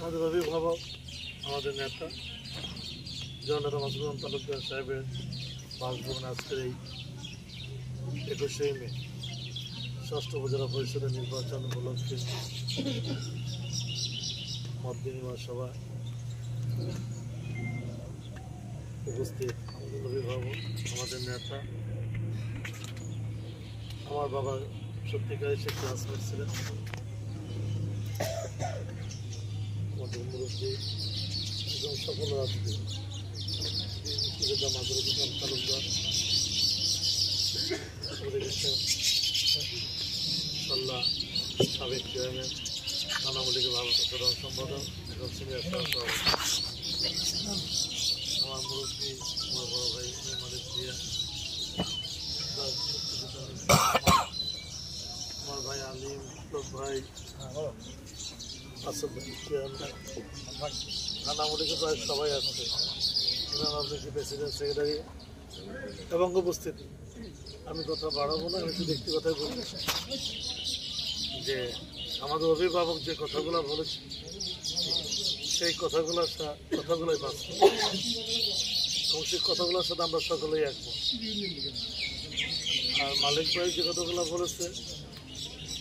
আমাদের অভিভাবক, আমাদের নেতা জননেতা মাসুদ তালুকদার সাহেবের বাসভবনে আজকের এই 21শে মে ষষ্ঠ উপজেলা পরিষদের নির্বাচন উপলক্ষে মত বিনিময় সভা উপস্থিত আমাদের অভিভাবক, আমাদের নেতা, আমার বাবা সত্যিকারের সে ক্লাসমেট ছিলেন, আমাদের মুরব্বী এবং সকল রাজনীতি মাদুর তালুকদার, সাল্লাহ সাবেক চেয়ারম্যান, আওয়ামী লীগের ভারত সাধারণ সম্পাদক এবং সিনিয়র আমার মুরব্বী, আমার বড় ভাই মালিক প্রিয়া, আমার ভাই আলিম, ভাই আসাদ ভাই চেয়ারম্যান, আওয়ামী লীগের প্রায় সবাই আসছে, প্রেসিডেন্ট সেক্রেটারি এবং উপস্থিতি। আমি কথা বাড়াবো না, আমি একটু ব্যক্তিগতই বলবো যে আমাদের অভিভাবক যে কথাগুলো বলেছে সেই কথাগুলোই বাস্তব এবং সেই কথাগুলোর সাথে আমরা সকলেই একমত। আর মালিক ভাই যে কথাগুলো বলেছে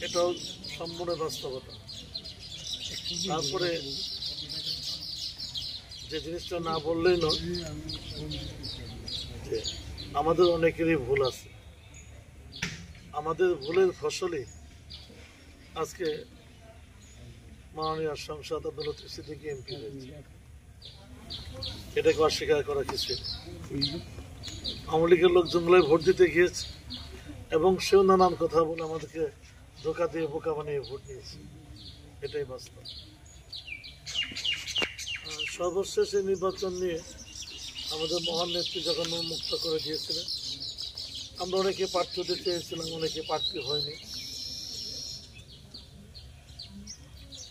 এটাও সম্পূর্ণ বাস্তবতা। তারপরে যে জিনিসটা না বললেই নয় যে আমাদের অনেকেরই ভুল আছে, আমাদের ভুলের ফসলই আজকে মাননীয় সংসদ আদালতের সিদ্দিকী এমপি হয়েছে, এটাকে অস্বীকার করা কিছু। আওয়ামী লীগের লোকজনগুলোই ভোট দিতে গিয়েছে এবং সেও নানান কথা বলে আমাদেরকে ধোকা দিয়ে বোকা বানিয়ে ভোট নিয়েছে, এটাই বাস্তব। সর্বশেষ এই নির্বাচন নিয়ে আমাদের মহান নেত্রী যখন মুক্ত করে দিয়েছিলেন, আমরা অনেকে প্রার্থী হতে চেয়েছিলাম, অনেকে প্রার্থী হয়নি।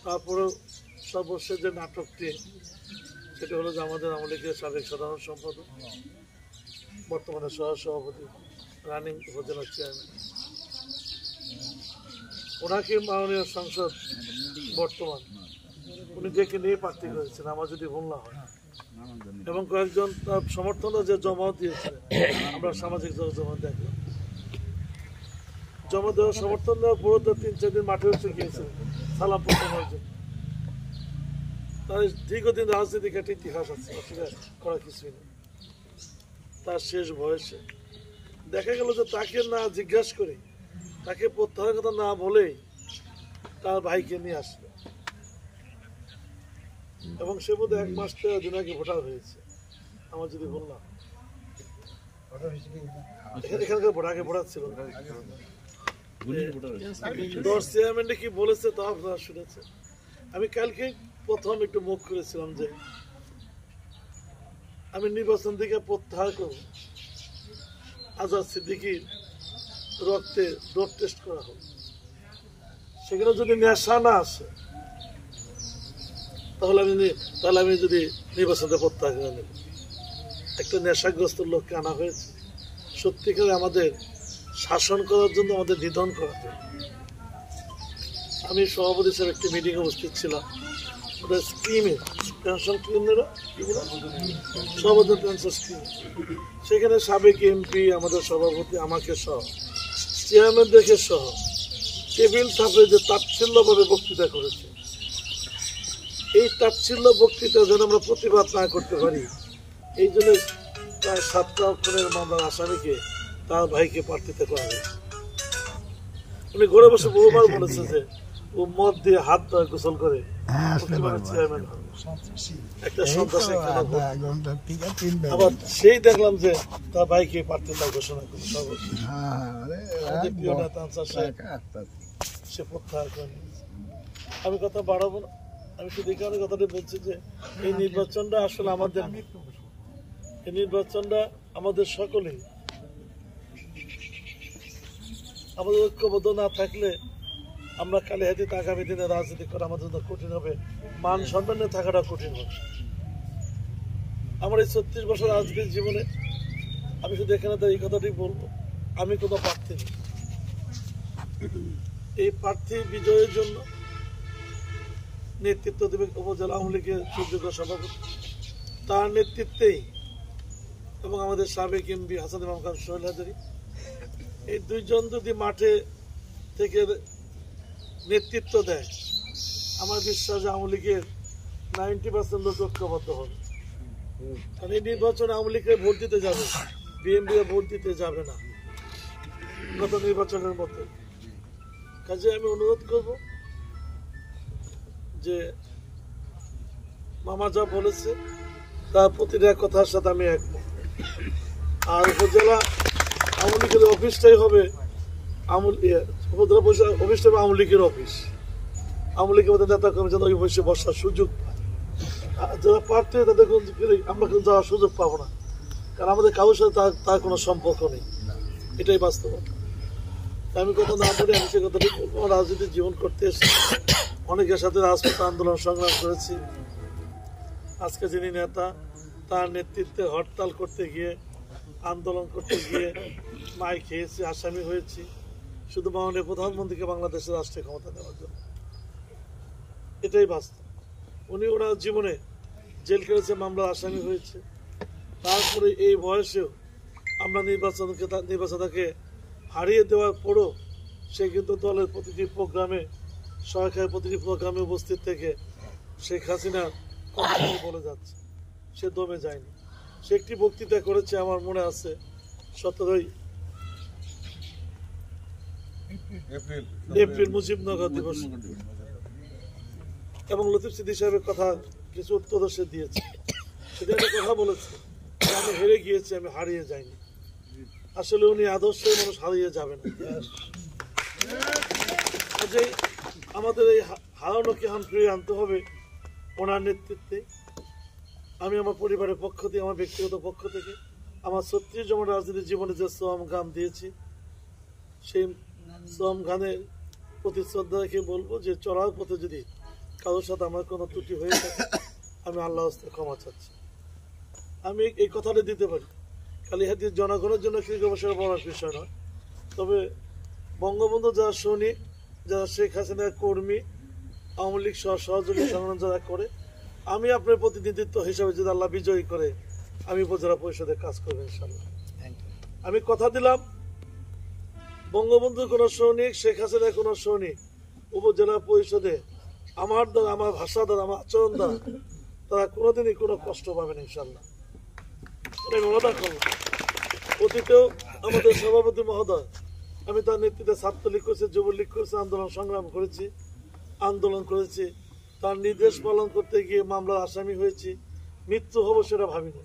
তারপরেও সর্বশেষ যে নাটকটি সেটা হলো যে আমাদের আওয়ামী লীগের সাবেক সাধারণ সম্পাদক, বর্তমানে সহসভাপতি, রানিং উপজেলা চেয়ারম্যান, ওনাকে মাননীয় সংসদ বর্তমান উনি ডেকে নিয়ে প্রার্থী করেছেন আমার যদি ভুল না হয়, এবং কয়েকজন তার সমর্থনও যে জমা দিয়েছিলেন আমরা সামাজিক জমা দেখলাম। জমা দেওয়ার সমর্থন দেওয়ার পুরো 3-4 দিন মাঠে উঠে গিয়েছিলেন সালাম প্রদানের জন্য। তার দীর্ঘদিন রাজনীতিক একটা ইতিহাস আছে, অস্বীকার করা কিছুই নেই। তার শেষ বয়সে দেখা গেল যে তাকে না জিজ্ঞাসা করে, তাকে প্রত্যাহারের কথা না বলেই তার ভাইকে নিয়ে আসলো, এবং সে বোধ 1 মাস 13 দিন আগে ভোটার হয়েছে আমার যদি বললাম। এখানকার ভোটারকে ভোটার ছিল 10 চেয়ারম্যানটা কি বলেছে তা আপনারা শুনেছেন। আমি কালকে প্রথম একটু মুখ করেছিলাম যে আমি নির্বাচন থেকে প্রত্যাহার করব, আজাদ সিদ্দিকীর রক্তে ডোপ টেস্ট করা হোক, সেখানে যদি নেশা না আসে তাহলে আমি যদি নির্বাচনটা প্রত্যাহার করে নেব। একটা নেশাগ্রস্ত লোককে আনা হয়েছে সত্যিকার আমাদের শাসন করার জন্য, আমাদের নিধন করার জন্য। আমি সভাপতি হিসেবে একটি মিটিংয়ে উপস্থিত ছিলাম, ওটা স্কিমে পেনশন স্কিমেরা সর্বোচ্চ পেনশন স্কিম, সেখানে সাবেক এমপি, আমাদের সভাপতি, আমাকে সহ চেয়ারম্যানদেরকে সহ টেবিল থাপড়ে যে তাচ্ছিল্যভাবে বক্তৃতা করেছে, এই তাচ্ছিল্য বক্তৃতা যেন আমরা প্রতিবাদ না করতে পারি, এই জন্য প্রায় 7টা খুনের মামলার আসামিকে তার ভাইকে প্রার্থিতা করা হয়েছে। উনি ঘরে বসে বহুবার বলেছে যে ও মদ দিয়ে হাত ধরে গোসল করে চেয়ারম্যান হবে, একটা সন্ত্রাসী। আবার সেই দেখলাম যে তার ভাইকে প্রার্থিতা ঘোষণা করে সে প্রত্যাহার করে। আমি কথা বাড়াবো না, আমি শুধু এই কারণে কথাটা বলছি যে এই নির্বাচনটা আসলে আমাদের, এই নির্বাচনটা আমাদের সকলেই। আমাদের ঐক্যবদ্ধ না থাকলে আমরা কালে হাতিতে আগামী দিনে রাজনীতি করা আমাদের জন্য কঠিন হবে, মান সম্মানে থাকাটা কঠিন হবে। আমার এই 36 বছর রাজনীতির জীবনে আমি শুধু এখানে এই কথাটি বলবো, আমি কোনো প্রার্থী নেই। এই প্রার্থী বিজয়ের জন্য নেতৃত্ব দেবে উপজেলা আওয়ামী লীগের সুযোগ্য সভাপতি, তার নেতৃত্বেই এবং আমাদের সাবেক এমপি হাসান ইমাম খান সোহেল হাজারী, এই দুইজন যদি মাঠে থেকে নেতৃত্ব দেয়, আমার বিশ্বাস আওয়ামী লীগের 90% লোক ঐক্যবদ্ধ হবে। কারণ এই নির্বাচনে আওয়ামী লীগের ভোট দিতে যাবে, বিএনপি ভোট দিতে যাবে না গত নির্বাচনের মতো। কাজে আমি অনুরোধ করব যে মামা যা বলেছে তার প্রতিটা কথার সাথে আমি একমত। আর উপজেলা আওয়ামী লীগের অফিসটাই হবে উপজেলা অফিসটা হবে আওয়ামী লীগের অফিস। আওয়ামী লীগের মধ্যে নেতা কর্মী যেন ওই বসে বসার সুযোগ পায়। যারা প্রার্থী তাদের আমরা কিন্তু যাওয়ার সুযোগ পাবো না, কারণ আমাদের কারোর সাথে তার কোনো সম্পর্ক নেই, এটাই বাস্তবতা। আমি কথা না বলে আমি সে কথাটি বলবো, রাজনীতির জীবন করতে এসে অনেকের সাথে রাজপথ আন্দোলন সংগ্রাম করেছি। আজকে যিনি নেতা, তার নেতৃত্বে হরতাল করতে গিয়ে, আন্দোলন করতে গিয়ে মাই খেয়েছি, আসামি হয়েছি শুধু মাননীয় প্রধানমন্ত্রীকে বাংলাদেশের রাষ্ট্রীয় ক্ষমতা দেওয়ার জন্য। এটাই বাস্তব। উনি ওনার জীবনে জেল খেটেছে, মামলার আসামি হয়েছে। তারপরে এই বয়সেও আমরা নির্বাচনকে হারিয়ে দেওয়ার পরও সে কিন্তু দলের প্রতিটি প্রোগ্রামে, সরকারের প্রতিটি প্রোগ্রামে উপস্থিত থেকে শেখ হাসিনার কথা বলে যাচ্ছে, সে দমে যায়নি। সে একটি বক্তৃতা করেছে, আমার মনে আছে 17 এপ্রিল মুজিবনগর দিবস, এবং লতিফ সিদ্দিকী সাহেবের কথা কিছু উত্তর সে দিয়েছে। সেটা একটা কথা বলেছে, আমি হেরে গিয়েছি, আমি হারিয়ে যাইনি। আসলে উনি আদর্শই মানুষ হারিয়ে যাবে না। কাজেই আমাদের এই হারানোকে ফিরিয়ে আনতে হবে ওনার নেতৃত্বে। আমি আমার পরিবারের পক্ষ থেকে, আমার ব্যক্তিগত পক্ষ থেকে, আমার 36 জন রাজনীতির জীবনে যে শ্রম গান দিয়েছি, সেই শ্রম গানের প্রতি শ্রদ্ধা রেখে বলবো যে চলার পথে যদি কারোর সাথে আমার কোনো ত্রুটি হয়ে থাকে, আমি আল্লাহর হস্তে ক্ষমা চাচ্ছি। আমি এই কথাটা দিতে পারি, কালিহাতীর জনগণের জন্য ক্রিকেট বসার বড় বিষয় নয়। তবে বঙ্গবন্ধু যারা সৈনিক, যারা শেখ হাসিনার কর্মী, আওয়ামী লীগ সহযোগী সংগঠন যারা করে, আমি আপনার প্রতিনিধিত্ব হিসাবে যদি আল্লাহ বিজয়ী করে, আমি উপজেলা পরিষদে কাজ করবো ইনশাল্লাহ। আমি কথা দিলাম, বঙ্গবন্ধুর কোনো সৈনিক, শেখ হাসিনার কোনো সৈনিক উপজেলা পরিষদে আমার দ্বারা, আমার ভাষা দ্বারা, আমার আচরণ দ্বারা তারা কোনোদিনই কোনো কষ্ট পাবে না ইনশাল্লাহ। আমি ওয়াদা করব। অতীতেও আমাদের সভাপতি মহোদয়, আমি তার নেতৃত্বে ছাত্রলীগ করেছি, যুবলীগ করেছি, আন্দোলন সংগ্রাম করেছি, আন্দোলন করেছি। তার নির্দেশ পালন করতে গিয়ে মামলার আসামি হয়েছি, মৃত্যু হবো সেটা ভাবিনি।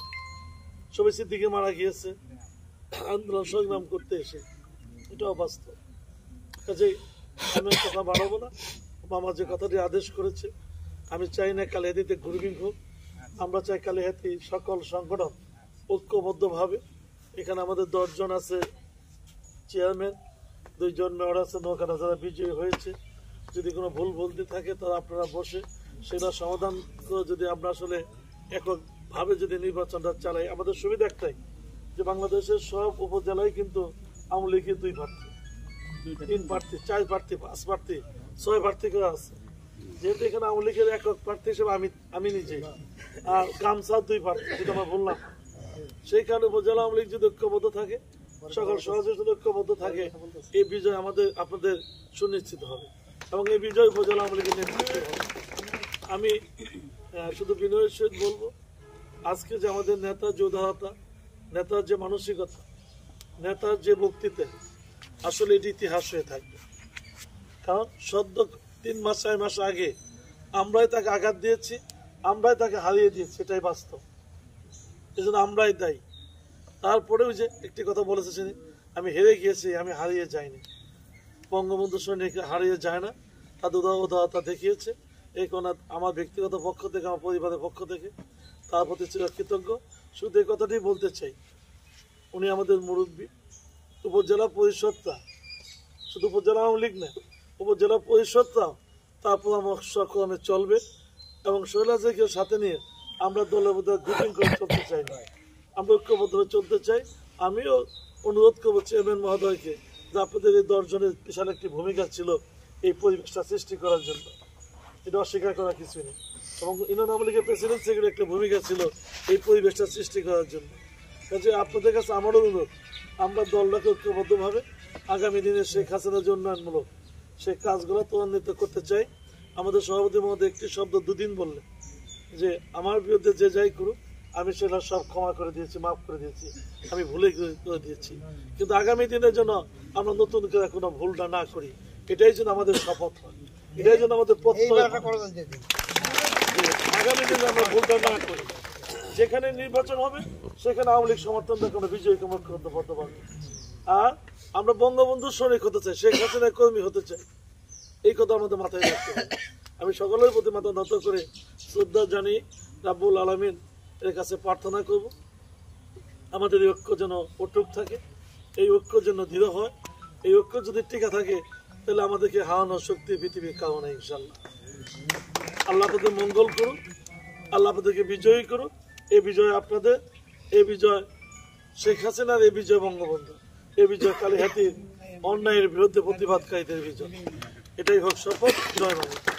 সবাই সিদ্দিকে মারা গিয়েছে আন্দোলন সংগ্রাম করতে এসে, এটাও বাস্তব। কাজেই আমি কথা বাড়াবো না। মামা যে কথাটি আদেশ করেছে, আমি চাই না কালিহাতীতে গ্রুপিং হোক। আমরা চাই কালিহাতী সকল সংগঠন ঐক্যবদ্ধভাবে, এখানে আমাদের 10 জন আছে চেয়ারম্যান, 2 জন মেয়র আছে নৌকাটা যারা বিজয়ী হয়েছে। যদি কোনো ভুল বলতে থাকে তারা আপনারা বসে সেটা সমাধান করে, যদি আমরা আসলে এককভাবে যদি নির্বাচনটা চালাই, আমাদের সুবিধা একটাই যে বাংলাদেশের সব উপজেলায় কিন্তু আওয়ামী লীগের 2 প্রার্থী, 3 প্রার্থী, 4 প্রার্থী, 5 প্রার্থী, 6 প্রার্থী করে আছে। যেহেতু এখানে আওয়ামী লীগের একক প্রার্থী হিসেবে আমি নিজে, আর গামছা 2 প্রার্থী, যেটা আমরা বললাম, সেইখানে উপজেলা আওয়ামী লীগ যদি ঐক্যবদ্ধ থাকে, সকল সহযোগী যদি ঐক্যবদ্ধ থাকে, এই বিজয় আপনাদের সুনিশ্চিত হবে এবং এই বিজয় উপজেলা আওয়ামী লীগের নেতৃত্বে হবে। আমি শুধু বিনয়ের সহিত বলবো, আজকে যে আমাদের নেতার যে উদারতা, নেতার যে মানসিকতা, নেতার যে বক্তৃতা, আসলে এটি ইতিহাস হয়ে থাকবে। কারণ সদ্য 3 মাস 4 মাস আগে আমরাই তাকে আঘাত দিয়েছি, আমরাই তাকে হারিয়ে দিয়েছি, এটাই বাস্তব। এই জন্য আমরাই দায়ী। তারপরেও যে একটি কথা বলেছে, আমি হেরে গিয়েছি, আমি হারিয়ে যাইনি। বঙ্গবন্ধু সৈনিক হারিয়ে যায় না, তাদের উদারতা দেখিয়েছে। এই কোন আমার ব্যক্তিগত পক্ষ থেকে, আমার পরিবারের পক্ষ থেকে তার প্রতি কৃতজ্ঞ। শুধু এই কথাটি বলতে চাই, উনি আমাদের মুরব্বী। উপজেলা পরিষদটা শুধু উপজেলা আওয়ামী লীগ না, উপজেলা পরিষদটা তার পরামর্শক্রমে চলবে এবং শৈলাজকে সাথে নিয়ে আমরা দলের মধ্যে গ্রুপিং করে চলতে চাই না, আমরা ঐক্যবদ্ধভাবে চলতে চাই। আমিও অনুরোধ করবো চেয়ারম্যান মহোদয়কে যে আপনাদের এই 10 জনের বিশাল একটি ভূমিকা ছিল এই পরিবেশটা সৃষ্টি করার জন্য। এটা অস্বীকার করা কিছুই নেই। এবং ইউনিয়ন আওয়ামী লীগের প্রেসিডেন্ট সেক্রেটারি একটা ভূমিকা ছিল এই পরিবেশটা সৃষ্টি করার জন্য। কাজে আপনাদের কাছে আমার অনুরোধ, আমরা দলটাকে ঐক্যবদ্ধভাবে আগামী দিনে শেখ হাসিনার যে উন্নয়নমূলক সেই কাজগুলো ত্বরান্বিত করতে চাই। আমাদের সভাপতি মহোদয় একটি শব্দ দুদিন বললেন যে আমার বিরুদ্ধে যে যাই করুক আমি সেটা সব ক্ষমা করে দিয়েছি, মাফ করে দিয়েছি, আমি ভুলে করে দিয়েছি। কিন্তু আগামী দিনের জন্য আমরা নতুন করে কোনো ভুলটা না করি, এটাই যেন আমাদের শপথ হয়, এটাই যেন আমাদের প্রত্যয়। আগামী দিনে আমরা ভুলটা না করি, যেখানে নির্বাচন হবে সেখানে আওয়ামী লীগ সমর্থন দেখে আমরা বিজয়ী করতে পারবো। আর আমরা বঙ্গবন্ধুর সৈনিক হতে চাই, শেখ হাসিনার কর্মী হতে চাই, এই কথা আমাদের মাথায় রাখতে হবে। আমি সকলের প্রতি মাথা নত করে শ্রদ্ধা জানি রাব্বুল আলামিন এর কাছে প্রার্থনা করব আমাদের এই ঐক্য যেন অটুট থাকে, এই ঐক্য যেন দৃঢ় হয়। এই ঐক্য যদি টিকে থাকে তাহলে আমাদেরকে হারানোর শক্তি পৃথিবীর কারণ নেই। ইনশাল্লাহ আল্লাহ আপনাদের মঙ্গল করুন, আল্লাহ আপনাদেরকে বিজয়ী করুন। এই বিজয় আপনাদের, এই বিজয় শেখ হাসিনার, এই বিজয় বঙ্গবন্ধু, এই বিজয় কালীহাতির অন্যায়ের বিরুদ্ধে প্রতিবাদকারীদের বিজয়। এটাই হোক শপথ। জয় বাংলা।